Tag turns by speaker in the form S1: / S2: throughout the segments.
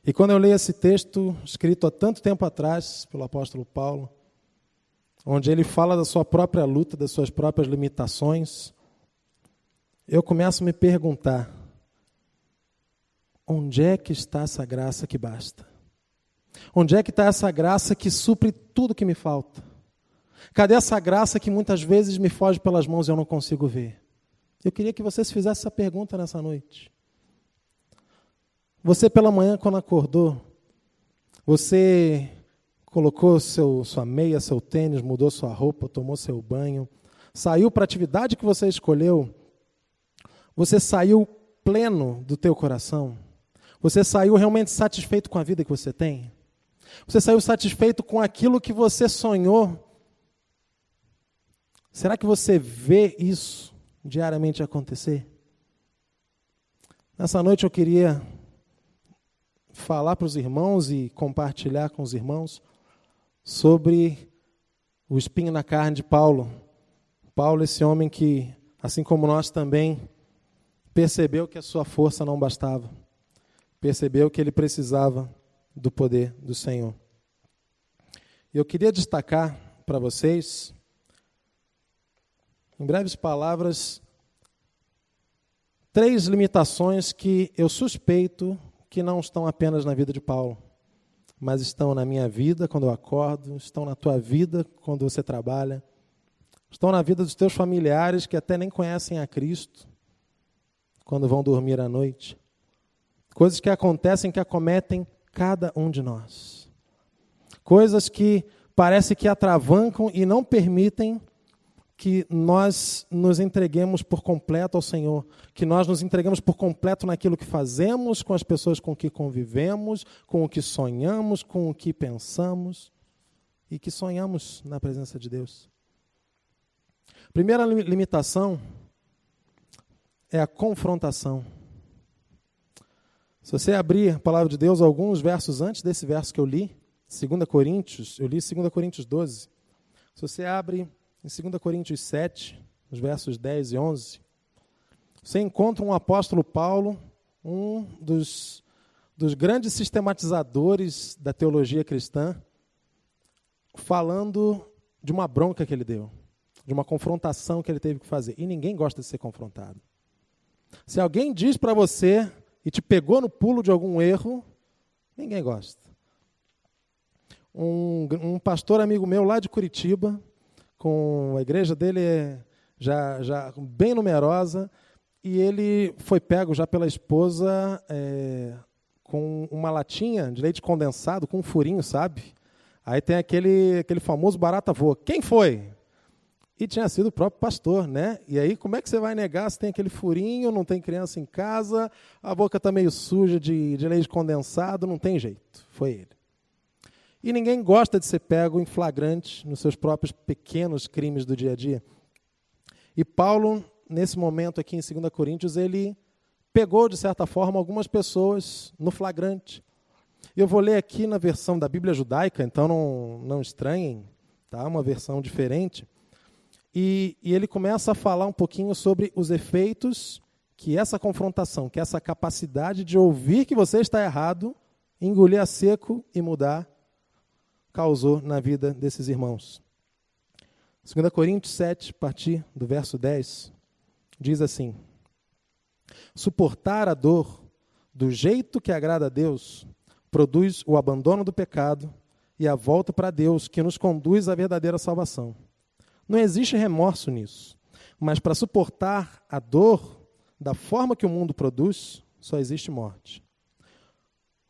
S1: E quando eu leio esse texto, escrito há tanto tempo atrás pelo apóstolo Paulo, onde ele fala da sua própria luta, das suas próprias limitações, eu começo a me perguntar, onde é que está essa graça que basta? Onde é que está essa graça que supre tudo que me falta? Cadê essa graça que muitas vezes me foge pelas mãos e eu não consigo ver? Eu queria que você se fizesse essa pergunta nessa noite. Você pela manhã, quando acordou, você colocou sua meia, seu tênis, mudou sua roupa, tomou seu banho, saiu para a atividade que você escolheu, você saiu pleno do teu coração? Você saiu realmente satisfeito com a vida que você tem? Você saiu satisfeito com aquilo que você sonhou? Será que você vê isso diariamente acontecer? Nessa noite eu queria falar para os irmãos e compartilhar com os irmãos sobre o espinho na carne de Paulo. Paulo, esse homem que, assim como nós também, percebeu que a sua força não bastava. Percebeu que ele precisava do poder do Senhor. Eu queria destacar para vocês, em breves palavras, 3 limitações que eu suspeito que não estão apenas na vida de Paulo, mas estão na minha vida quando eu acordo, estão na tua vida quando você trabalha, estão na vida dos teus familiares que até nem conhecem a Cristo, quando vão dormir à noite. Coisas que acontecem, que acometem cada um de nós. Coisas que parece que atravancam e não permitem que nós nos entreguemos por completo ao Senhor, que nós nos entreguemos por completo naquilo que fazemos, com as pessoas com que convivemos, com o que sonhamos, com o que pensamos e que sonhamos na presença de Deus. Primeira limitação é a confrontação. Se você abrir a palavra de Deus, alguns versos antes desse verso que eu li, 2 Coríntios, eu li 2 Coríntios 12. Se você abre em 2 Coríntios 7, os versos 10 e 11, você encontra um apóstolo Paulo, um dos grandes sistematizadores da teologia cristã, falando de uma bronca que ele deu, de uma confrontação que ele teve que fazer. E ninguém gosta de ser confrontado. Se alguém diz para você e te pegou no pulo de algum erro, ninguém gosta. Um pastor amigo meu lá de Curitiba, com a igreja dele já bem numerosa, e ele foi pego já pela esposa com uma latinha de leite condensado, com um furinho, sabe? Aí tem aquele famoso barata voa. Quem foi? E tinha sido o próprio pastor, né? E aí, como é que você vai negar se tem aquele furinho, não tem criança em casa, a boca está meio suja de leite condensado, não tem jeito. Foi ele. E ninguém gosta de ser pego em flagrante nos seus próprios pequenos crimes do dia a dia. E Paulo, nesse momento aqui em 2 Coríntios, ele pegou, de certa forma, algumas pessoas no flagrante. Eu vou ler aqui na versão da Bíblia judaica, então não estranhem, tá? Uma versão diferente. E ele começa a falar um pouquinho sobre os efeitos que essa confrontação, que essa capacidade de ouvir que você está errado, engolir a seco e mudar, causou na vida desses irmãos. 2 Coríntios 7, a partir do verso 10, diz assim: suportar a dor do jeito que agrada a Deus produz o abandono do pecado e a volta para Deus, que nos conduz à verdadeira salvação. Não existe remorso nisso, mas para suportar a dor da forma que o mundo produz, só existe morte.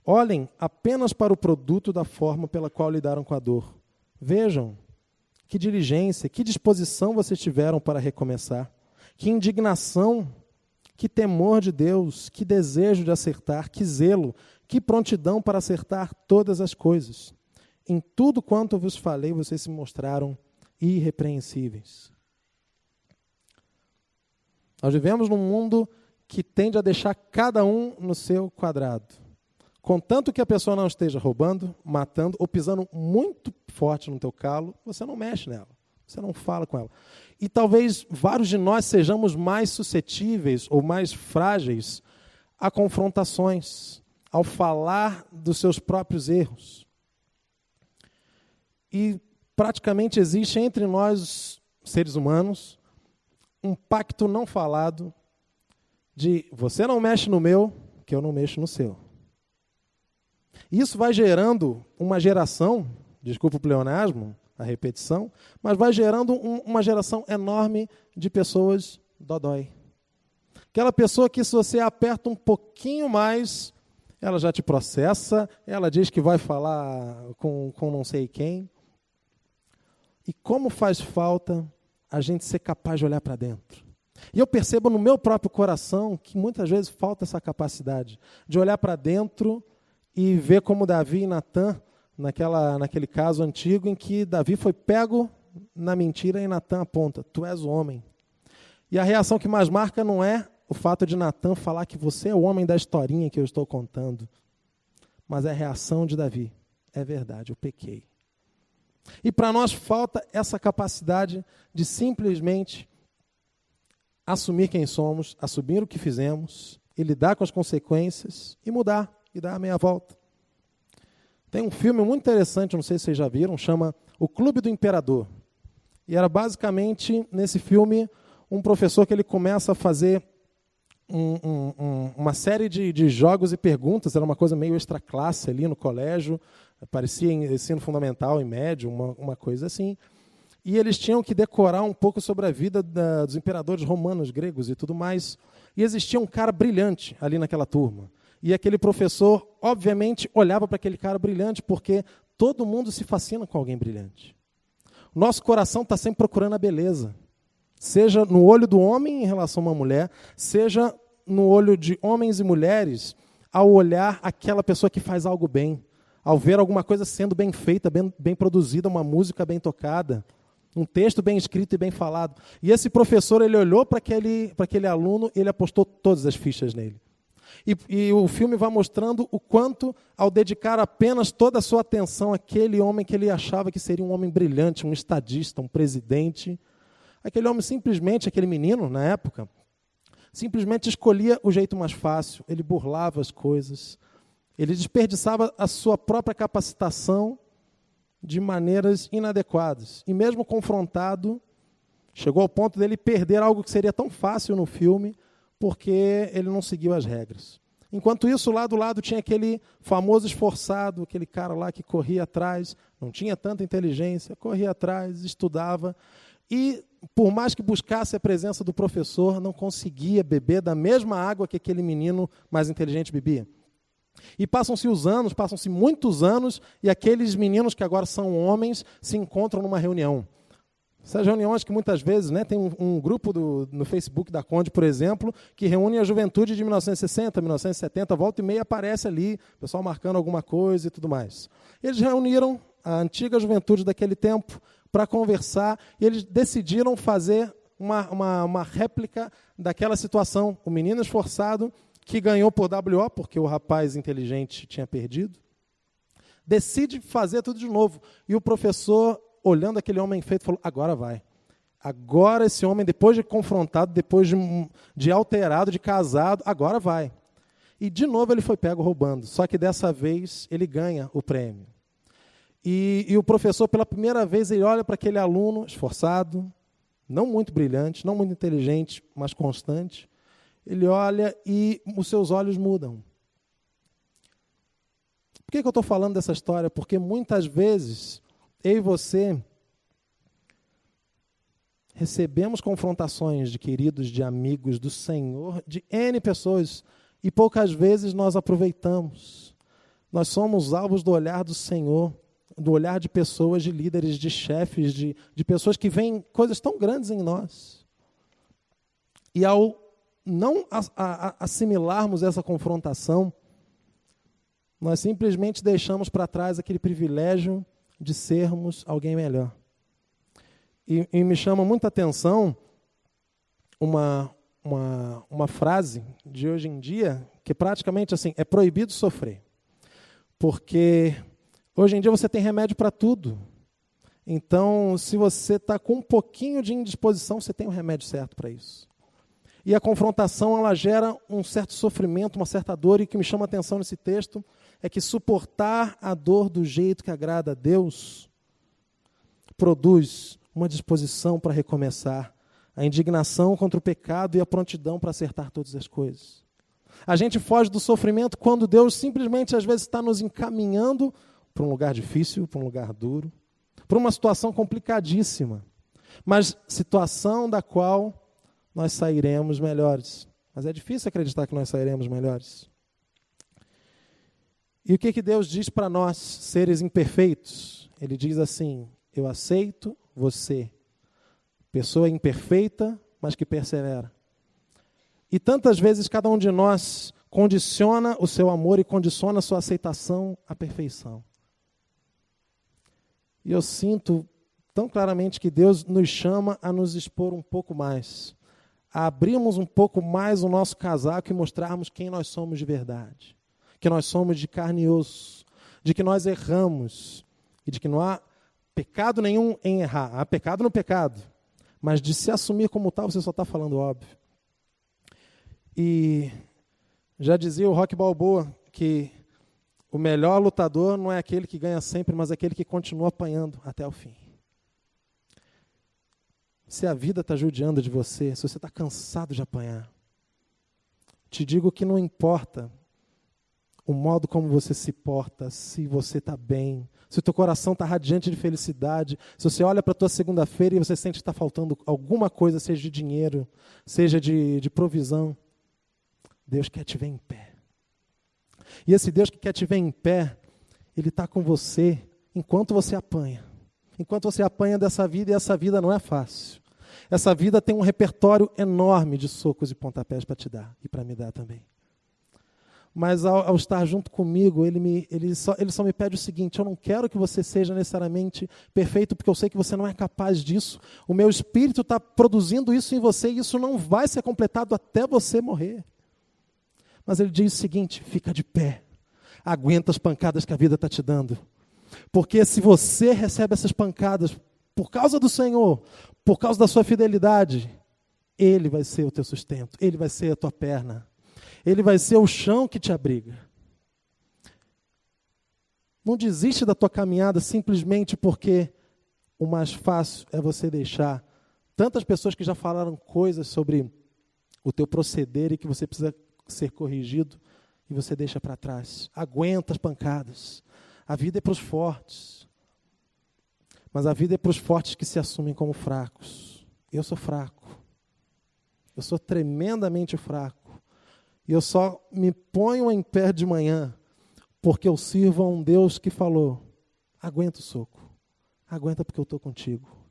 S1: Olhem apenas para o produto da forma pela qual lidaram com a dor. Vejam que diligência, que disposição vocês tiveram para recomeçar, que indignação, que temor de Deus, que desejo de acertar, que zelo, que prontidão para acertar todas as coisas. Em tudo quanto eu vos falei, vocês se mostraram irrepreensíveis. Nós vivemos num mundo que tende a deixar cada um no seu quadrado. Contanto que a pessoa não esteja roubando, matando ou pisando muito forte no teu calo, você não mexe nela, você não fala com ela. E talvez vários de nós sejamos mais suscetíveis ou mais frágeis a confrontações, ao falar dos seus próprios erros. E praticamente existe entre nós, seres humanos, um pacto não falado de você não mexe no meu, que eu não mexo no seu. Isso vai gerando uma geração, desculpa o pleonasmo, a repetição, mas vai gerando uma geração enorme de pessoas dodói. Aquela pessoa que, se você aperta um pouquinho mais, ela já te processa, ela diz que vai falar com não sei quem. E como faz falta a gente ser capaz de olhar para dentro. E eu percebo no meu próprio coração que muitas vezes falta essa capacidade de olhar para dentro e ver como Davi e Natã, naquele caso antigo em que Davi foi pego na mentira e Natã aponta, tu és o homem. E a reação que mais marca não é o fato de Natã falar que você é o homem da historinha que eu estou contando, mas é a reação de Davi. É verdade, eu pequei. E para nós falta essa capacidade de simplesmente assumir quem somos, assumir o que fizemos, e lidar com as consequências e mudar, e dar a meia volta. Tem um filme muito interessante, não sei se vocês já viram, chama O Clube do Imperador. E era basicamente, nesse filme, um professor que ele começa a fazer uma série de jogos e perguntas, era uma coisa meio extra classe ali no colégio, parecia ensino fundamental e médio, uma coisa assim. E eles tinham que decorar um pouco sobre a vida dos imperadores romanos, gregos e tudo mais. E existia um cara brilhante ali naquela turma. E aquele professor, obviamente, olhava para aquele cara brilhante, porque todo mundo se fascina com alguém brilhante. O nosso coração está sempre procurando a beleza. Seja no olho do homem em relação a uma mulher, seja no olho de homens e mulheres, ao olhar aquela pessoa que faz algo bem, ao ver alguma coisa sendo bem feita, bem produzida, uma música bem tocada, um texto bem escrito e bem falado. E esse professor, ele olhou para aquele aluno e ele apostou todas as fichas nele. E o filme vai mostrando o quanto, ao dedicar apenas toda a sua atenção àquele homem que ele achava que seria um homem brilhante, um estadista, um presidente, aquele homem simplesmente, aquele menino na época, simplesmente escolhia o jeito mais fácil, ele burlava as coisas, ele desperdiçava a sua própria capacitação de maneiras inadequadas. E mesmo confrontado, chegou ao ponto dele perder algo que seria tão fácil no filme, porque ele não seguiu as regras. Enquanto isso, lá do lado tinha aquele famoso esforçado, aquele cara lá que corria atrás, não tinha tanta inteligência, corria atrás, estudava, e por mais que buscasse a presença do professor, não conseguia beber da mesma água que aquele menino mais inteligente bebia. E passam-se os anos, passam-se muitos anos, e aqueles meninos que agora são homens se encontram numa reunião. Essas reuniões que muitas vezes, tem um grupo no Facebook da Conde, por exemplo, que reúne a juventude de 1960, 1970, volta e meia aparece ali, o pessoal marcando alguma coisa e tudo mais. Eles reuniram a antiga juventude daquele tempo para conversar e eles decidiram fazer uma réplica daquela situação. O menino esforçado, que ganhou por WO, porque o rapaz inteligente tinha perdido, decide fazer tudo de novo. E o professor, olhando aquele homem feito, falou, agora vai. Agora esse homem, depois de confrontado, depois de alterado, de casado, agora vai. E de novo ele foi pego roubando, só que dessa vez ele ganha o prêmio. E o professor, pela primeira vez, ele olha para aquele aluno esforçado, não muito brilhante, não muito inteligente, mas constante. Ele olha e os seus olhos mudam. Por que eu estou falando dessa história? Porque muitas vezes eu e você recebemos confrontações de queridos, de amigos, do Senhor, de N pessoas, e poucas vezes nós aproveitamos. Nós somos alvos do olhar do Senhor, do olhar de pessoas, de líderes, de chefes, de pessoas que veem coisas tão grandes em nós. E ao não assimilarmos essa confrontação, nós simplesmente deixamos para trás aquele privilégio de sermos alguém melhor. E me chama muita atenção uma frase de hoje em dia, que praticamente assim, é proibido sofrer. Porque hoje em dia você tem remédio para tudo. Então, se você está com um pouquinho de indisposição, você tem o remédio certo para isso. E a confrontação, ela gera um certo sofrimento, uma certa dor, e o que me chama a atenção nesse texto é que suportar a dor do jeito que agrada a Deus produz uma disposição para recomeçar, a indignação contra o pecado e a prontidão para acertar todas as coisas. A gente foge do sofrimento quando Deus simplesmente, às vezes, está nos encaminhando para um lugar difícil, para um lugar duro, para uma situação complicadíssima, mas situação da qual nós sairemos melhores. Mas é difícil acreditar que nós sairemos melhores. E o que Deus diz para nós, seres imperfeitos? Ele diz assim: eu aceito você, pessoa imperfeita, mas que persevera. E tantas vezes cada um de nós condiciona o seu amor e condiciona a sua aceitação à perfeição. E eu sinto tão claramente que Deus nos chama a nos expor um pouco mais, a abrirmos um pouco mais o nosso casaco e mostrarmos quem nós somos de verdade, que nós somos de carne e osso, de que nós erramos e de que não há pecado nenhum em errar. Há pecado no pecado, mas de se assumir como tal, você só está falando óbvio. E já dizia o Rocky Balboa que o melhor lutador não é aquele que ganha sempre, mas aquele que continua apanhando até o fim. Se a vida está judiando de você, se você está cansado de apanhar, te digo que não importa o modo como você se porta, se você está bem, se o teu coração está radiante de felicidade, se você olha para a tua segunda-feira e você sente que está faltando alguma coisa, seja de dinheiro, seja de provisão, Deus quer te ver em pé. E esse Deus que quer te ver em pé, Ele está com você enquanto você apanha. Enquanto você apanha dessa vida, e essa vida não é fácil. Essa vida tem um repertório enorme de socos e pontapés para te dar e para me dar também. Mas ao estar junto comigo, ele só me pede o seguinte: eu não quero que você seja necessariamente perfeito, porque eu sei que você não é capaz disso. O meu espírito está produzindo isso em você e isso não vai ser completado até você morrer. Mas ele diz o seguinte: fica de pé, aguenta as pancadas que a vida está te dando. Porque se você recebe essas pancadas por causa do Senhor, por causa da sua fidelidade, Ele vai ser o teu sustento, Ele vai ser a tua perna, Ele vai ser o chão que te abriga. Não desiste da tua caminhada simplesmente porque o mais fácil é você deixar tantas pessoas que já falaram coisas sobre o teu proceder e que você precisa ser corrigido, e você deixa para trás. Aguenta as pancadas. A vida é para os fortes. Mas a vida é para os fortes que se assumem como fracos. Eu sou fraco. Eu sou tremendamente fraco. E eu só me ponho em pé de manhã porque eu sirvo a um Deus que falou: aguenta o soco. Aguenta porque eu estou contigo.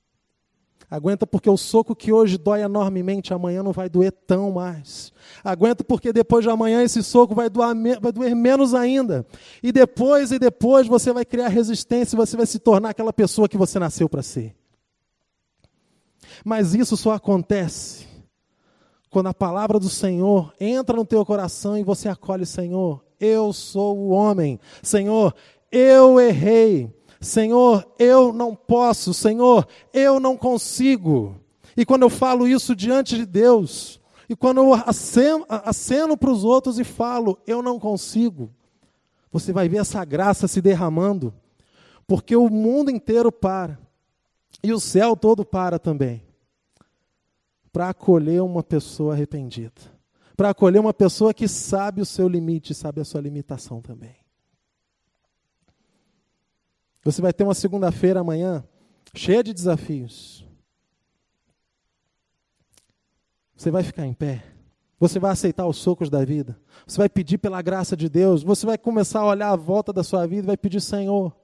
S1: Aguenta porque o soco que hoje dói enormemente, amanhã não vai doer tão mais. Aguenta porque depois de amanhã esse soco vai doer menos ainda. E depois você vai criar resistência e você vai se tornar aquela pessoa que você nasceu para ser. Mas isso só acontece quando a palavra do Senhor entra no teu coração e você acolhe: Senhor, eu sou o homem. Senhor, eu errei. Senhor, eu não posso. Senhor, eu não consigo. E quando eu falo isso diante de Deus, e quando eu aceno para os outros e falo: eu não consigo, você vai ver essa graça se derramando, porque o mundo inteiro para, e o céu todo para também, para acolher uma pessoa arrependida, para acolher uma pessoa que sabe o seu limite, sabe a sua limitação também. Você vai ter uma segunda-feira amanhã cheia de desafios. Você vai ficar em pé. Você vai aceitar os socos da vida. Você vai pedir pela graça de Deus. Você vai começar a olhar a volta da sua vida e vai pedir: Senhor,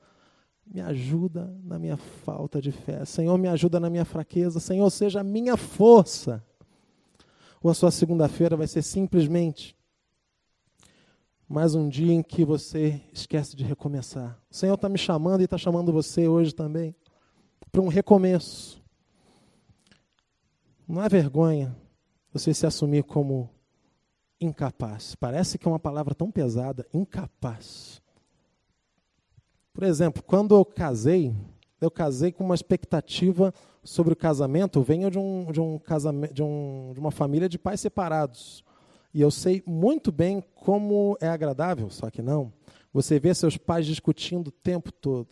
S1: me ajuda na minha falta de fé. Senhor, me ajuda na minha fraqueza. Senhor, seja a minha força. Ou a sua segunda-feira vai ser simplesmente mais um dia em que você esquece de recomeçar. O Senhor está me chamando e está chamando você hoje também para um recomeço. Não é vergonha você se assumir como incapaz. Parece que é uma palavra tão pesada, incapaz. Por exemplo, quando eu casei com uma expectativa sobre o casamento, eu venho de uma família de pais separados. E eu sei muito bem como é agradável, só que não. Você vê seus pais discutindo o tempo todo.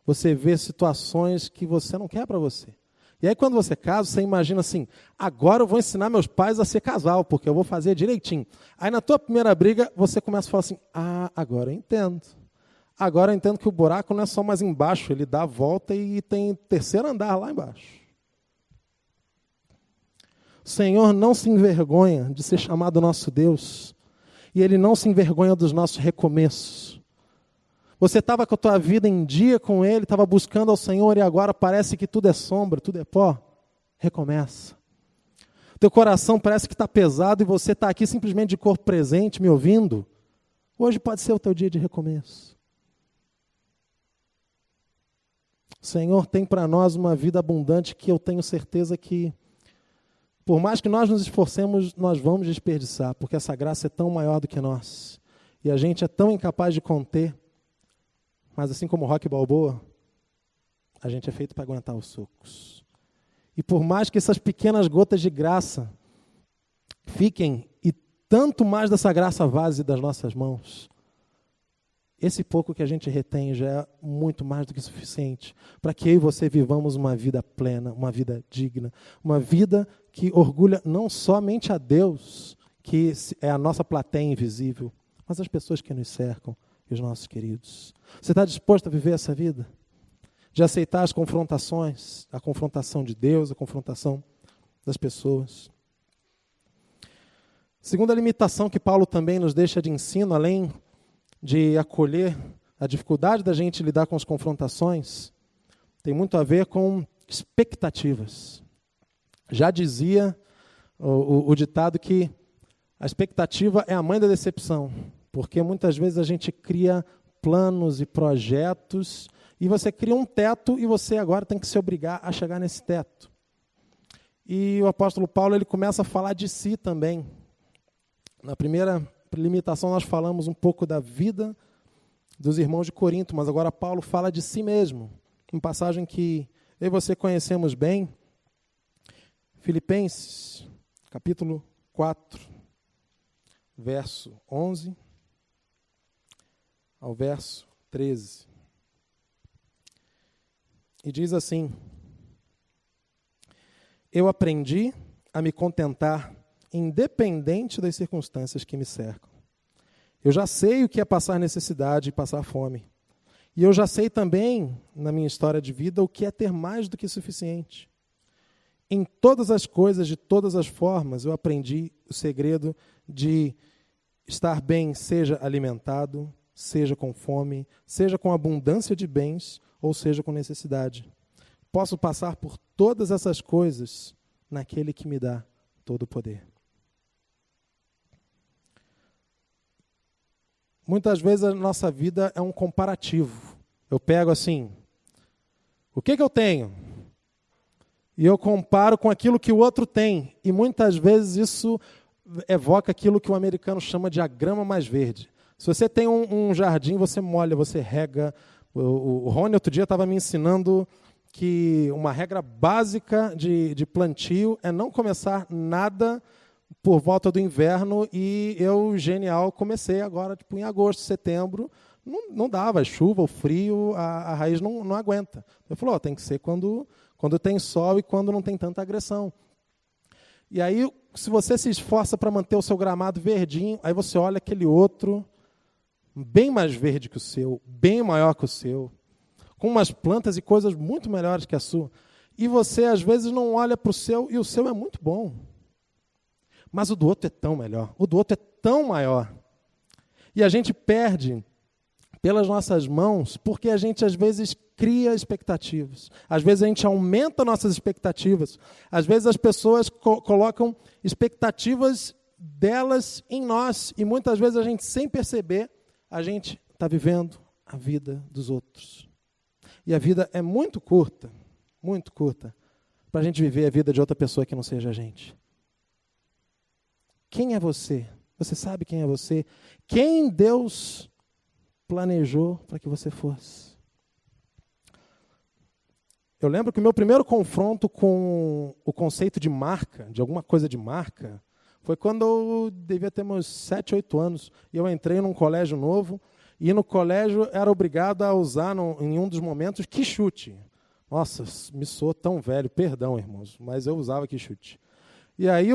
S1: Você vê situações que você não quer para você. E aí quando você casa, você imagina assim, agora eu vou ensinar meus pais a ser casal, porque eu vou fazer direitinho. Aí na tua primeira briga, você começa a falar assim, agora eu entendo. Agora eu entendo que o buraco não é só mais embaixo, ele dá a volta e tem terceiro andar lá embaixo. O Senhor não se envergonha de ser chamado nosso Deus. E Ele não se envergonha dos nossos recomeços. Você estava com a tua vida em dia com Ele, estava buscando ao Senhor e agora parece que tudo é sombra, tudo é pó. Recomeça. Teu coração parece que está pesado e você está aqui simplesmente de corpo presente, me ouvindo. Hoje pode ser o teu dia de recomeço. O Senhor tem para nós uma vida abundante que eu tenho certeza que, por mais que nós nos esforcemos, nós vamos desperdiçar, porque essa graça é tão maior do que nós. E a gente é tão incapaz de conter. Mas assim como o Rocky Balboa, a gente é feito para aguentar os socos. E por mais que essas pequenas gotas de graça fiquem, e tanto mais dessa graça vaze das nossas mãos, esse pouco que a gente retém já é muito mais do que suficiente para que eu e você vivamos uma vida plena, uma vida digna, uma vida que orgulha não somente a Deus, que é a nossa plateia invisível, mas as pessoas que nos cercam e os nossos queridos. Você está disposto a viver essa vida? De aceitar as confrontações, a confrontação de Deus, a confrontação das pessoas. Segunda limitação que Paulo também nos deixa de ensino, além de acolher a dificuldade da gente lidar com as confrontações, tem muito a ver com expectativas. Já dizia o ditado que a expectativa é a mãe da decepção. Porque muitas vezes a gente cria planos e projetos e você cria um teto e você agora tem que se obrigar a chegar nesse teto. E o apóstolo Paulo ele começa a falar de si também. Na primeira limitação nós falamos um pouco da vida dos irmãos de Corinto, mas agora Paulo fala de si mesmo. Uma passagem que eu e você conhecemos bem. Filipenses, capítulo 4, verso 11. Ao verso 13. E diz assim: eu aprendi a me contentar independente das circunstâncias que me cercam. Eu já sei o que é passar necessidade e passar fome. E eu já sei também, na minha história de vida, o que é ter mais do que suficiente. Em todas as coisas, de todas as formas, eu aprendi o segredo de estar bem, seja alimentado, seja com fome, seja com abundância de bens, ou seja com necessidade. Posso passar por todas essas coisas naquele que me dá todo o poder. Muitas vezes a nossa vida é um comparativo. Eu pego assim, o que eu tenho? E eu comparo com aquilo que o outro tem. E muitas vezes isso evoca aquilo que o americano chama de a grama mais verde. Se você tem um jardim, você molha, você rega. O Rony outro dia estava me ensinando que uma regra básica de plantio é não começar nada por volta do inverno, e eu, genial, comecei agora tipo, em agosto, setembro, não dava, chuva, o frio, a raiz não aguenta. Eu falei, tem que ser quando tem sol e quando não tem tanta agressão. E aí, se você se esforça para manter o seu gramado verdinho, aí você olha aquele outro, bem mais verde que o seu, bem maior que o seu, com umas plantas e coisas muito melhores que a sua. E você, às vezes, não olha para o seu, e o seu é muito bom. Mas o do outro é tão melhor, o do outro é tão maior. E a gente perde pelas nossas mãos porque a gente, às vezes, cria expectativas. Às vezes, a gente aumenta nossas expectativas. Às vezes, as pessoas colocam expectativas delas em nós. E muitas vezes, a gente, sem perceber, a gente está vivendo a vida dos outros. E a vida é muito curta para a gente viver a vida de outra pessoa que não seja a gente. Quem é você? Você sabe quem é você? Quem Deus planejou para que você fosse? Eu lembro que o meu primeiro confronto com o conceito de marca, de alguma coisa de marca, foi quando eu devia ter meus 7, 8 anos. E eu entrei num colégio novo, e no colégio era obrigado a usar, em um dos momentos, quichute. Nossa, me soou tão velho, perdão, irmãos, mas eu usava quichute. E aí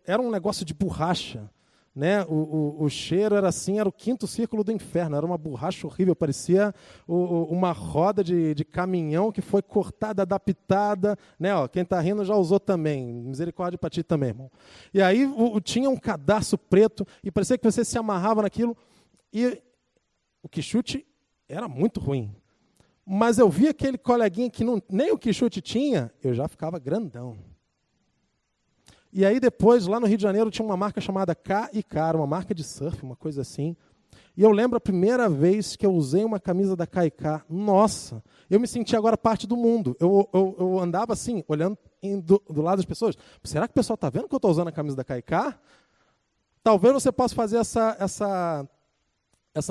S1: era um negócio de borracha. Né? O cheiro era assim, era o quinto círculo do inferno, era uma borracha horrível, parecia uma roda de caminhão que foi cortada, adaptada, né? Ó, quem está rindo já usou também, misericórdia para ti também, irmão. E aí tinha um cadarço preto e parecia que você se amarrava naquilo, e o quichute era muito ruim. Mas eu vi aquele coleguinha que nem o quichute tinha, eu já ficava grandão. E aí depois, lá no Rio de Janeiro, tinha uma marca chamada K&K, uma marca de surf, uma coisa assim. E eu lembro a primeira vez que eu usei uma camisa da K&K. Nossa, eu me senti agora parte do mundo. Eu andava assim, olhando do lado das pessoas. Será que o pessoal está vendo que eu estou usando a camisa da K&K? Talvez você possa fazer essa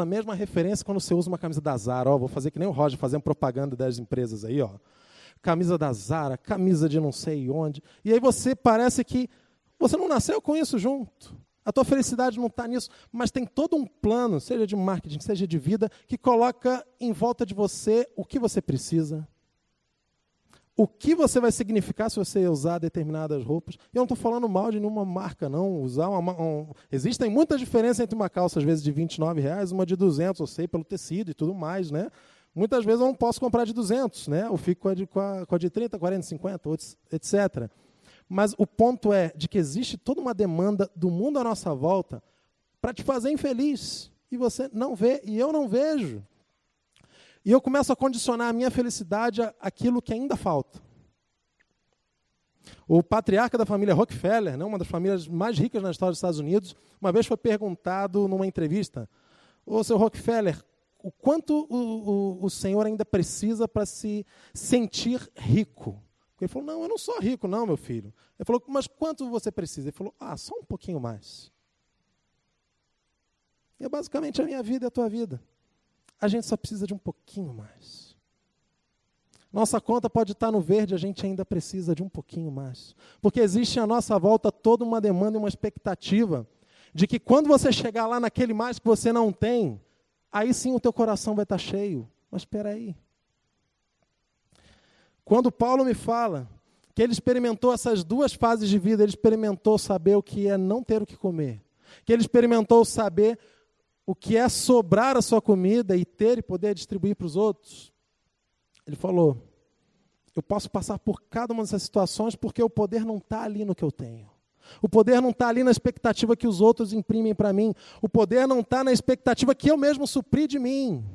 S1: mesma referência quando você usa uma camisa da Zara. Ó, vou fazer que nem o Roger, fazendo propaganda das empresas aí, ó. Camisa da Zara, camisa de não sei onde. E aí você parece que você não nasceu com isso junto. A tua felicidade não está nisso, mas tem todo um plano, seja de marketing, seja de vida, que coloca em volta de você o que você precisa, o que você vai significar se você usar determinadas roupas. Eu não estou falando mal de nenhuma marca, não. Existem muitas diferenças entre uma calça, às vezes, de R$29 e uma de 200, eu sei, pelo tecido e tudo mais, né? Muitas vezes eu não posso comprar de 200, né? Eu fico com a de 30, 40, 50, etc. Mas o ponto é de que existe toda uma demanda do mundo à nossa volta para te fazer infeliz. E você não vê, e eu não vejo. E eu começo a condicionar a minha felicidade àquilo que ainda falta. O patriarca da família Rockefeller, né, uma das famílias mais ricas na história dos Estados Unidos, uma vez foi perguntado numa entrevista: ô, seu Rockefeller, o quanto o senhor ainda precisa para se sentir rico? Ele falou: não, eu não sou rico, não, meu filho. Ele falou: mas quanto você precisa? Ele falou: só um pouquinho mais. E é basicamente a minha vida e a tua vida. A gente só precisa de um pouquinho mais. Nossa conta pode estar no verde, a gente ainda precisa de um pouquinho mais. Porque existe à nossa volta toda uma demanda e uma expectativa de que quando você chegar lá naquele mais que você não tem, aí sim o teu coração vai estar cheio. Mas espera aí. Quando Paulo me fala que ele experimentou essas duas fases de vida, ele experimentou saber o que é não ter o que comer, que ele experimentou saber o que é sobrar a sua comida e ter e poder distribuir para os outros, ele falou: eu posso passar por cada uma dessas situações porque o poder não está ali no que eu tenho. O poder não está ali na expectativa que os outros imprimem para mim. O poder não está na expectativa que eu mesmo supri de mim.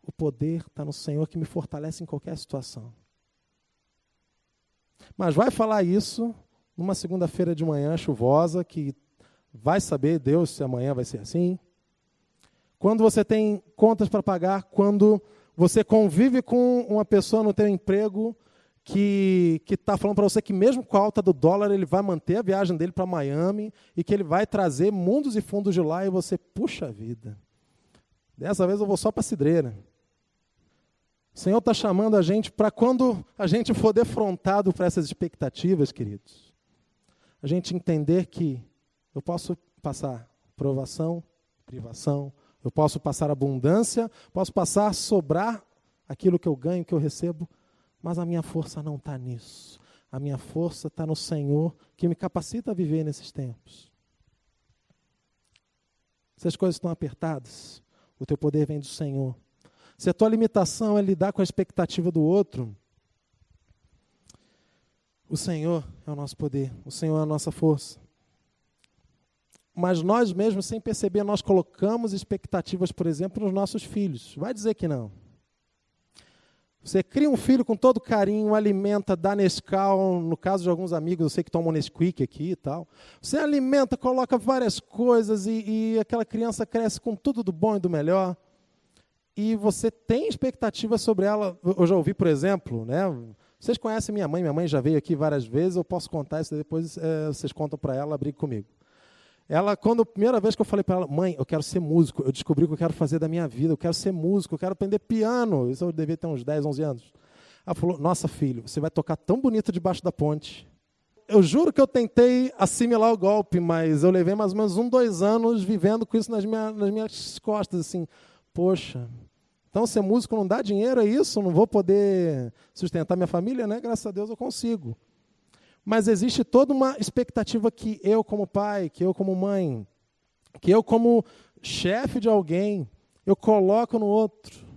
S1: O poder está no Senhor que me fortalece em qualquer situação. Mas vai falar isso numa segunda-feira de manhã chuvosa, que vai saber Deus se amanhã vai ser assim. Quando você tem contas para pagar, quando você convive com uma pessoa no teu emprego que está falando para você que mesmo com a alta do dólar ele vai manter a viagem dele para Miami e que ele vai trazer mundos e fundos de lá, e você, puxa vida, dessa vez eu vou só para a cidreira. O Senhor está chamando a gente para quando a gente for defrontado por essas expectativas, queridos, a gente entender que eu posso passar provação, privação, eu posso passar abundância, posso passar sobrar aquilo que eu ganho, que eu recebo, mas a minha força não está nisso. A minha força está no Senhor, que me capacita a viver nesses tempos. Se as coisas estão apertadas, o teu poder vem do Senhor. Se a tua limitação é lidar com a expectativa do outro, o Senhor é o nosso poder, o Senhor é a nossa força. Mas nós mesmos, sem perceber, nós colocamos expectativas, por exemplo, nos nossos filhos. Vai dizer que não. Você cria um filho com todo carinho, alimenta, dá Nescau, no caso de alguns amigos, eu sei que tomam Nesquik aqui e tal. Você alimenta, coloca várias coisas e aquela criança cresce com tudo do bom e do melhor. E você tem expectativas sobre ela. Eu já ouvi, por exemplo, né? Vocês conhecem minha mãe já veio aqui várias vezes, eu posso contar isso, depois vocês contam para ela, briga comigo. Ela, quando a primeira vez que eu falei para ela: mãe, eu quero ser músico, eu descobri o que eu quero fazer da minha vida, eu quero ser músico, eu quero aprender piano. Isso eu devia ter uns 10, 11 anos. Ela falou, nossa, filho, você vai tocar tão bonito debaixo da ponte. Eu juro que eu tentei assimilar o golpe, mas eu levei mais ou menos 2 anos vivendo com isso nas minhas costas, assim, poxa, então ser músico não dá dinheiro, é isso? Não vou poder sustentar minha família, né? Graças a Deus eu consigo. Mas existe toda uma expectativa que eu como pai, que eu como mãe, que eu como chefe de alguém, eu coloco no outro.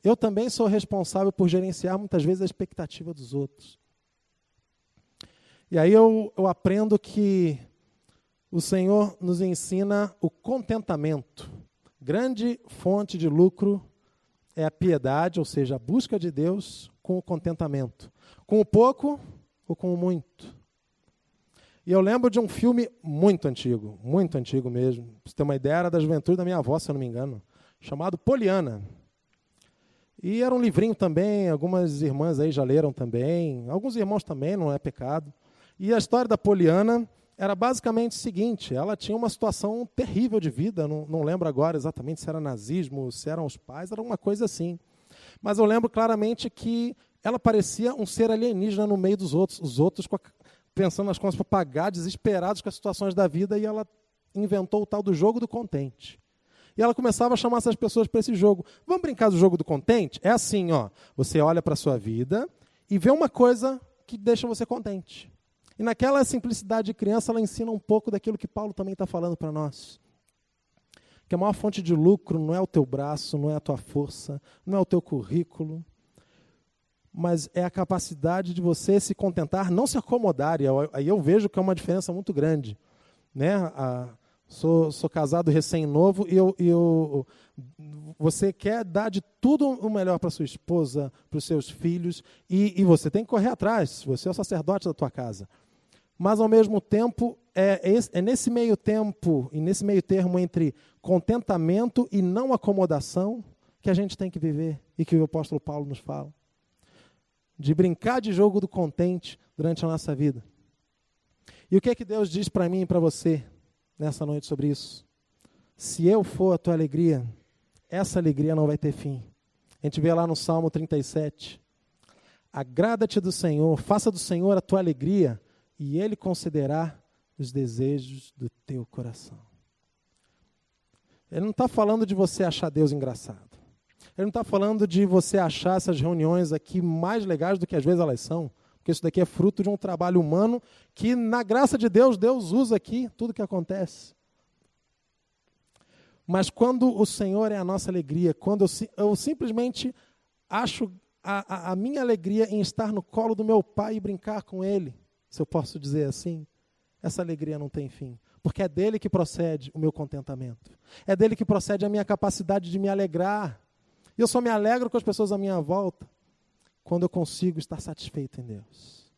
S1: Eu também sou responsável por gerenciar muitas vezes a expectativa dos outros. E aí eu aprendo que o Senhor nos ensina o contentamento. Grande fonte de lucro é a piedade, ou seja, a busca de Deus com o contentamento. Com o pouco ou com o muito. E eu lembro de um filme muito antigo mesmo. Pra você ter uma ideia, era da juventude da minha avó, se eu não me engano, chamado Poliana. E era um livrinho também, algumas irmãs aí já leram também, alguns irmãos também, não é pecado. E a história da Poliana era basicamente o seguinte, ela tinha uma situação terrível de vida, não lembro agora exatamente se era nazismo, se eram os pais, era uma coisa assim. Mas eu lembro claramente que ela parecia um ser alienígena no meio dos outros, os outros pensando nas contas para pagar, desesperados com as situações da vida, e ela inventou o tal do jogo do contente. E ela começava a chamar essas pessoas para esse jogo. Vamos brincar do jogo do contente? É assim, ó, você olha para a sua vida e vê uma coisa que deixa você contente. E naquela simplicidade de criança, ela ensina um pouco daquilo que Paulo também está falando para nós. Que a maior fonte de lucro não é o teu braço, não é a tua força, não é o teu currículo, mas é a capacidade de você se contentar, não se acomodar. E aí eu vejo que é uma diferença muito grande. Né? Sou casado recém-novo e você quer dar de tudo o melhor para sua esposa, para os seus filhos, e você tem que correr atrás, você é o sacerdote da tua casa. Mas, ao mesmo tempo, é nesse meio tempo e nesse meio termo entre contentamento e não acomodação que a gente tem que viver e que o apóstolo Paulo nos fala. De brincar de jogo do contente durante a nossa vida. E o que é que Deus diz para mim e para você nessa noite sobre isso? Se eu for a tua alegria, essa alegria não vai ter fim. A gente vê lá no Salmo 37. Agrada-te do Senhor, faça do Senhor a tua alegria, e Ele concederá os desejos do teu coração. Ele não está falando de você achar Deus engraçado. Ele não está falando de você achar essas reuniões aqui mais legais do que às vezes elas são. Porque isso daqui é fruto de um trabalho humano que, na graça de Deus, Deus usa aqui tudo que acontece. Mas quando o Senhor é a nossa alegria, quando eu simplesmente acho a minha alegria em estar no colo do meu pai e brincar com ele, se eu posso dizer assim, essa alegria não tem fim. Porque é dele que procede o meu contentamento. É dele que procede a minha capacidade de me alegrar. E eu só me alegro com as pessoas à minha volta quando eu consigo estar satisfeito em Deus.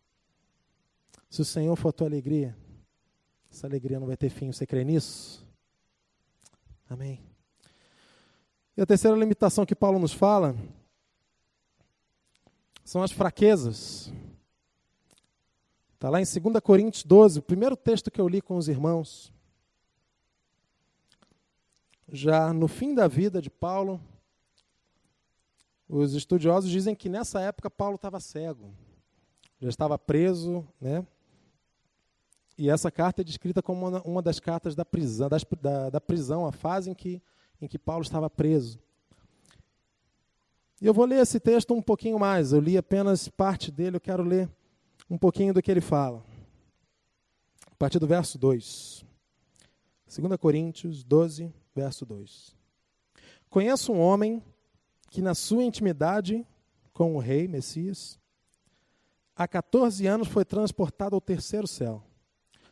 S1: Se o Senhor for a tua alegria, essa alegria não vai ter fim. Você crê nisso? Amém. E a terceira limitação que Paulo nos fala são as fraquezas. Está lá em 2 Coríntios 12, o primeiro texto que eu li com os irmãos. Já no fim da vida de Paulo, os estudiosos dizem que nessa época Paulo estava cego, já estava preso, né? E essa carta é descrita como uma das cartas da prisão, da prisão, a fase em que Paulo estava preso. E eu vou ler esse texto um pouquinho mais, eu li apenas parte dele, eu quero ler um pouquinho do que ele fala. A partir do verso 2. 2 Coríntios 12, verso 2. Conheço um homem que na sua intimidade com o rei Messias, há 14 anos foi transportado ao terceiro céu.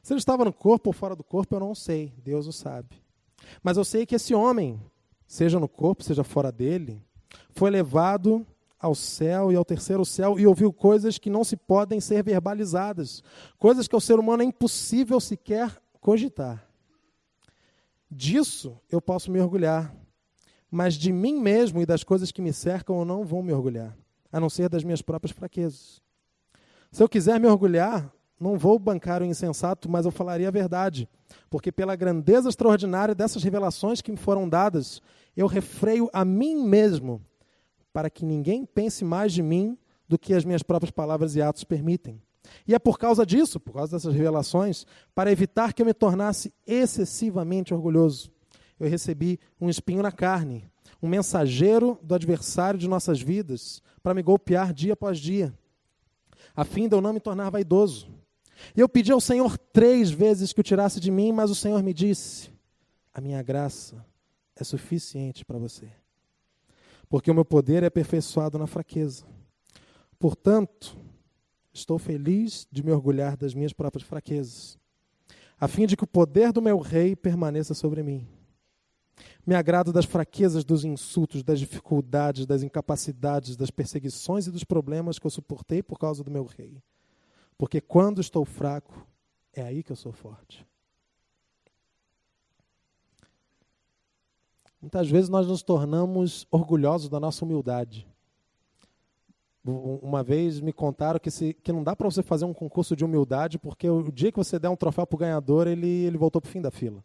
S1: Se ele estava no corpo ou fora do corpo, eu não sei, Deus o sabe. Mas eu sei que esse homem, seja no corpo, seja fora dele, foi levado ao céu e ao terceiro céu e ouviu coisas que não se podem ser verbalizadas, coisas que ao ser humano é impossível sequer cogitar. Disso eu posso me orgulhar, mas de mim mesmo e das coisas que me cercam eu não vou me orgulhar, a não ser das minhas próprias fraquezas. Se eu quiser me orgulhar, não vou bancar o insensato, mas eu falaria a verdade, porque pela grandeza extraordinária dessas revelações que me foram dadas, eu refreio a mim mesmo, para que ninguém pense mais de mim do que as minhas próprias palavras e atos permitem. E é por causa disso, por causa dessas revelações, para evitar que eu me tornasse excessivamente orgulhoso, eu recebi um espinho na carne, um mensageiro do adversário de nossas vidas, para me golpear dia após dia, a fim de eu não me tornar vaidoso. E eu pedi ao Senhor 3 vezes que o tirasse de mim, mas o Senhor me disse: a minha graça é suficiente para você, porque o meu poder é aperfeiçoado na fraqueza. Portanto, estou feliz de me orgulhar das minhas próprias fraquezas, a fim de que o poder do meu rei permaneça sobre mim. Me agrado das fraquezas, dos insultos, das dificuldades, das incapacidades, das perseguições e dos problemas que eu suportei por causa do meu rei. Porque quando estou fraco, é aí que eu sou forte. Muitas vezes nós nos tornamos orgulhosos da nossa humildade. Uma vez me contaram que não dá para você fazer um concurso de humildade, porque o dia que você der um troféu para o ganhador, ele voltou para o fim da fila.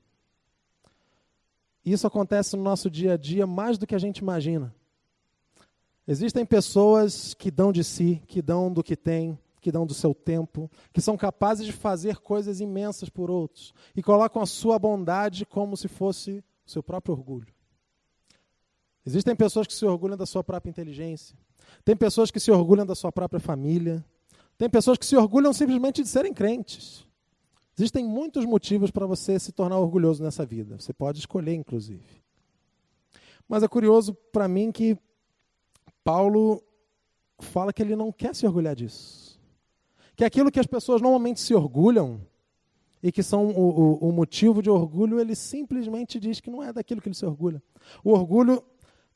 S1: Isso acontece no nosso dia a dia mais do que a gente imagina. Existem pessoas que dão de si, que dão do que têm, que dão do seu tempo, que são capazes de fazer coisas imensas por outros e colocam a sua bondade como se fosse o seu próprio orgulho. Existem pessoas que se orgulham da sua própria inteligência. Tem pessoas que se orgulham da sua própria família. Tem pessoas que se orgulham simplesmente de serem crentes. Existem muitos motivos para você se tornar orgulhoso nessa vida. Você pode escolher, inclusive. Mas é curioso para mim que Paulo fala que ele não quer se orgulhar disso. Que aquilo que as pessoas normalmente se orgulham e que são o motivo de orgulho, ele simplesmente diz que não é daquilo que ele se orgulha. O orgulho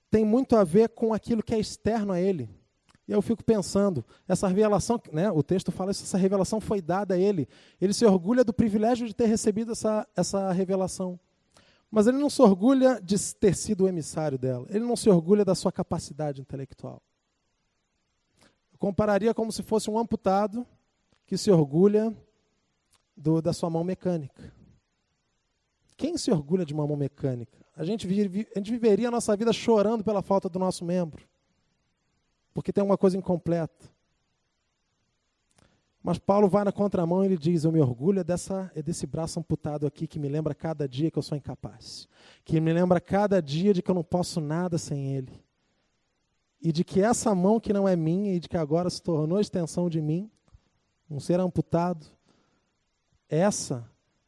S1: tem muito a ver com aquilo que é externo a ele. E eu fico pensando, essa revelação, né, o texto fala que essa revelação foi dada a ele. Ele se orgulha do privilégio de ter recebido essa revelação. Mas ele não se orgulha de ter sido o emissário dela. Ele não se orgulha da sua capacidade intelectual. Eu compararia como se fosse um amputado que se orgulha da sua mão mecânica. Quem se orgulha de uma mão mecânica? A gente viveria a nossa vida chorando pela falta do nosso membro, porque tem uma coisa incompleta. Mas Paulo vai na contramão e ele diz: eu me orgulho desse braço amputado aqui, que me lembra cada dia que eu sou incapaz, que me lembra cada dia de que eu não posso nada sem ele, e de que essa mão que não é minha e de que agora se tornou extensão de mim, um ser amputado,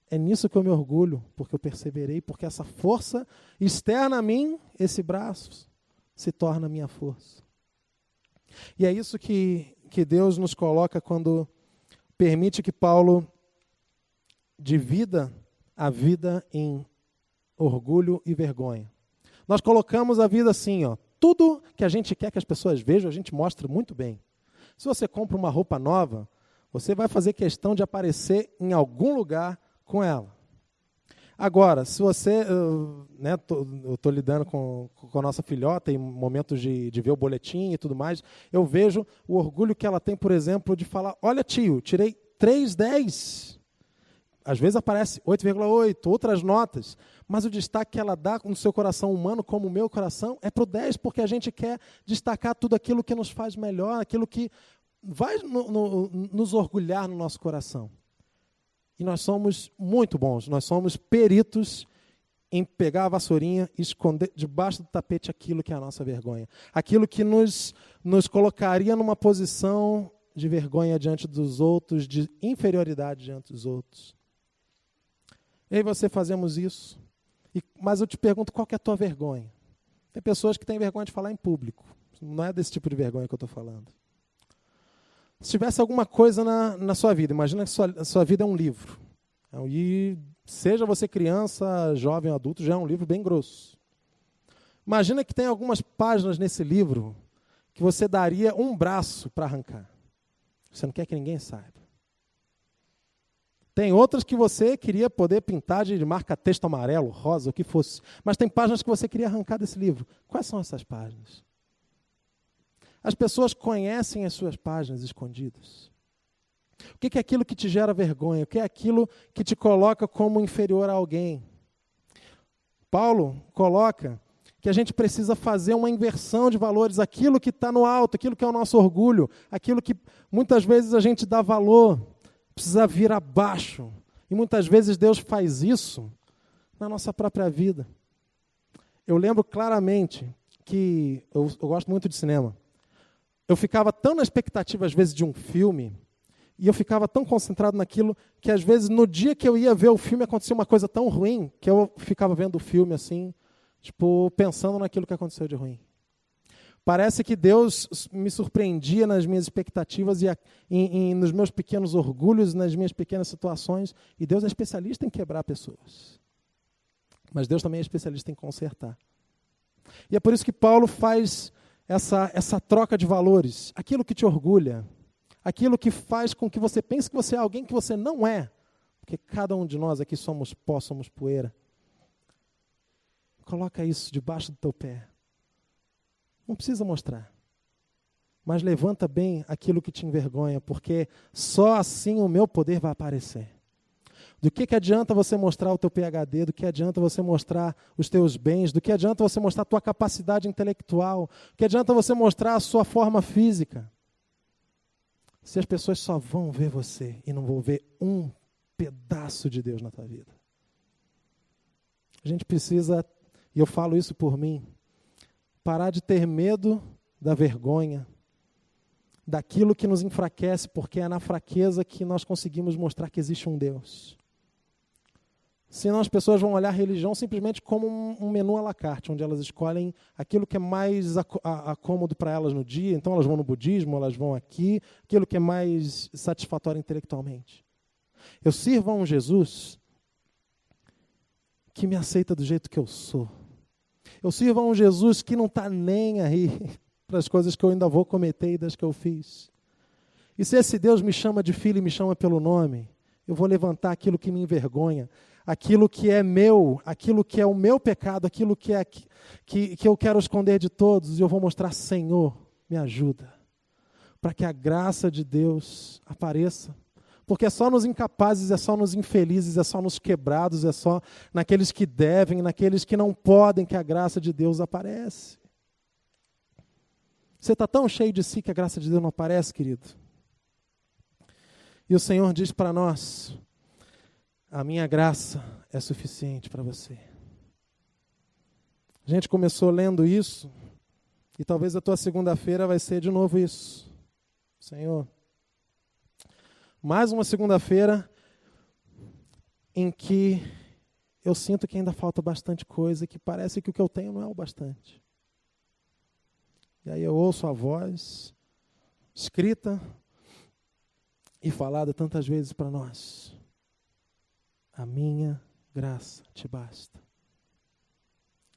S1: é nisso que eu me orgulho, porque eu perseverei, porque essa força externa a mim, esse braço, se torna a minha força. E é isso que Deus nos coloca quando permite que Paulo divida a vida em orgulho e vergonha. Nós colocamos a vida assim, ó, tudo que a gente quer que as pessoas vejam, a gente mostra muito bem. Se você compra uma roupa nova, você vai fazer questão de aparecer em algum lugar com ela. Agora, se você, eu estou lidando com a nossa filhota em momentos de ver o boletim e tudo mais, eu vejo o orgulho que ela tem, por exemplo, de falar: olha, tio, tirei 3,10. Às vezes aparece 8,8, outras notas, mas o destaque que ela dá no seu coração humano, como o meu coração, é para o 10, porque a gente quer destacar tudo aquilo que nos faz melhor, aquilo que vai nos orgulhar no nosso coração. E nós somos muito bons, nós somos peritos em pegar a vassourinha e esconder debaixo do tapete aquilo que é a nossa vergonha. Aquilo que nos colocaria numa posição de vergonha diante dos outros, de inferioridade diante dos outros. Eu e você fazemos isso. Mas eu te pergunto, qual que é a tua vergonha? Tem pessoas que têm vergonha de falar em público. Não é desse tipo de vergonha que eu estou falando. Se tivesse alguma coisa na sua vida, imagina que a sua vida é um livro. E seja você criança, jovem, adulto, já é um livro bem grosso. Imagina que tem algumas páginas nesse livro que você daria um braço para arrancar. Você não quer que ninguém saiba. Tem outras que você queria poder pintar de marca-texto amarelo, rosa, o que fosse. Mas tem páginas que você queria arrancar desse livro. Quais são essas páginas? As pessoas conhecem as suas páginas escondidas. O que é aquilo que te gera vergonha? O que é aquilo que te coloca como inferior a alguém? Paulo coloca que a gente precisa fazer uma inversão de valores, aquilo que está no alto, aquilo que é o nosso orgulho, aquilo que muitas vezes a gente dá valor, precisa vir abaixo. E muitas vezes Deus faz isso na nossa própria vida. Eu lembro claramente que eu gosto muito de cinema. Eu ficava tão na expectativa, às vezes, de um filme, e eu ficava tão concentrado naquilo, que às vezes, no dia que eu ia ver o filme, acontecia uma coisa tão ruim, que eu ficava vendo o filme assim, tipo, pensando naquilo que aconteceu de ruim. Parece que Deus me surpreendia nas minhas expectativas e nos meus pequenos orgulhos, nas minhas pequenas situações, e Deus é especialista em quebrar pessoas. Mas Deus também é especialista em consertar. E é por isso que Paulo faz essa troca de valores. Aquilo que te orgulha, aquilo que faz com que você pense que você é alguém que você não é. Porque cada um de nós aqui somos pó, somos poeira. Coloca isso debaixo do teu pé. Não precisa mostrar. Mas levanta bem aquilo que te envergonha, porque só assim o meu poder vai aparecer. Do que adianta você mostrar o teu PhD, do que adianta você mostrar os teus bens, do que adianta você mostrar a tua capacidade intelectual, do que adianta você mostrar a sua forma física, se as pessoas só vão ver você e não vão ver um pedaço de Deus na tua vida. A gente precisa, e eu falo isso por mim, parar de ter medo da vergonha, daquilo que nos enfraquece, porque é na fraqueza que nós conseguimos mostrar que existe um Deus. Senão as pessoas vão olhar a religião simplesmente como um menu à la carte, onde elas escolhem aquilo que é mais cômodo para elas no dia. Então elas vão no budismo, elas vão aqui, aquilo que é mais satisfatório intelectualmente. Eu sirvo a um Jesus que me aceita do jeito que eu sou. Eu sirvo a um Jesus que não está nem aí para as coisas que eu ainda vou cometer e das que eu fiz. E se esse Deus me chama de filho e me chama pelo nome, eu vou levantar aquilo que me envergonha, aquilo que é meu, aquilo que é o meu pecado, aquilo que eu quero esconder de todos, e eu vou mostrar: Senhor, me ajuda, para que a graça de Deus apareça. Porque é só nos incapazes, é só nos infelizes, é só nos quebrados, é só naqueles que devem, naqueles que não podem, que a graça de Deus aparece. Você está tão cheio de si que a graça de Deus não aparece, querido? E o Senhor diz para nós: a minha graça é suficiente para você. A gente começou lendo isso, e talvez a tua segunda-feira vai ser de novo isso. Senhor, mais uma segunda-feira em que eu sinto que ainda falta bastante coisa, que parece que o que eu tenho não é o bastante. E aí eu ouço a voz escrita e falada tantas vezes para nós: a minha graça te basta.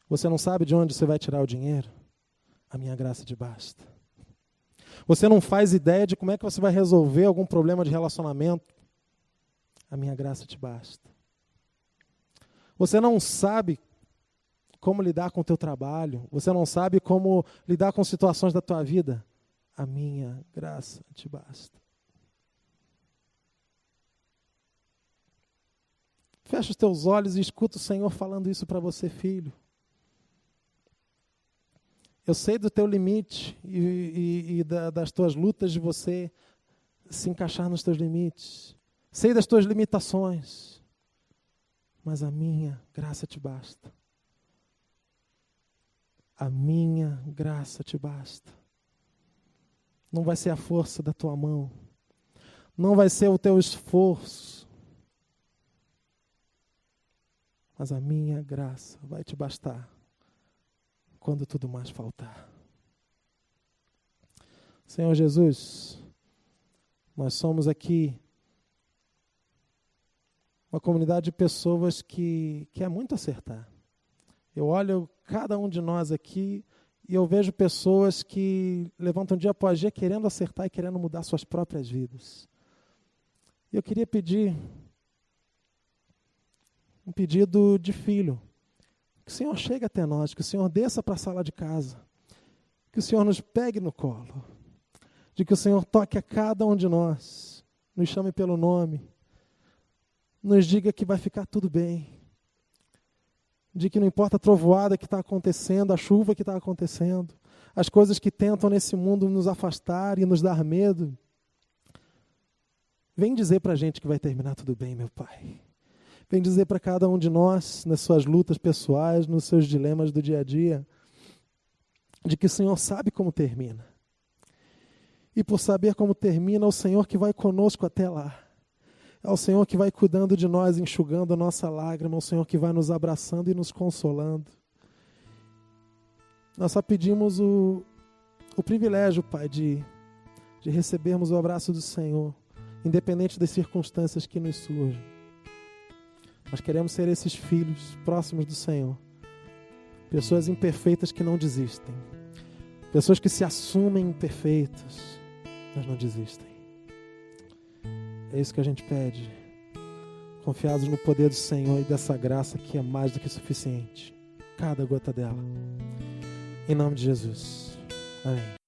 S1: Você não sabe de onde você vai tirar o dinheiro? A minha graça te basta. Você não faz ideia de como é que você vai resolver algum problema de relacionamento? A minha graça te basta. Você não sabe como lidar com o teu trabalho? Você não sabe como lidar com situações da tua vida? A minha graça te basta. Fecha os teus olhos e escuta o Senhor falando isso para você, filho. Eu sei do teu limite e das tuas lutas de você se encaixar nos teus limites. Sei das tuas limitações, mas a minha graça te basta. A minha graça te basta. Não vai ser a força da tua mão, não vai ser o teu esforço, mas a minha graça vai te bastar quando tudo mais faltar. Senhor Jesus, nós somos aqui uma comunidade de pessoas que quer muito acertar. Eu olho cada um de nós aqui e eu vejo pessoas que levantam dia após dia querendo acertar e querendo mudar suas próprias vidas. E eu queria pedir um pedido de filho. Que o Senhor chegue até nós, que o Senhor desça para a sala de casa, que o Senhor nos pegue no colo, de que o Senhor toque a cada um de nós, nos chame pelo nome, nos diga que vai ficar tudo bem, de que não importa a trovoada que está acontecendo, a chuva que está acontecendo, as coisas que tentam nesse mundo nos afastar e nos dar medo, vem dizer para a gente que vai terminar tudo bem, meu Pai. Vem dizer para cada um de nós, nas suas lutas pessoais, nos seus dilemas do dia a dia, de que o Senhor sabe como termina. E por saber como termina, é o Senhor que vai conosco até lá. É o Senhor que vai cuidando de nós, enxugando a nossa lágrima, é o Senhor que vai nos abraçando e nos consolando. Nós só pedimos o privilégio, Pai, de recebermos o abraço do Senhor, independente das circunstâncias que nos surgem. Nós queremos ser esses filhos próximos do Senhor, pessoas imperfeitas que não desistem, pessoas que se assumem imperfeitas, mas não desistem. É isso que a gente pede, confiados no poder do Senhor e dessa graça que é mais do que suficiente, cada gota dela. Em nome de Jesus. Amém.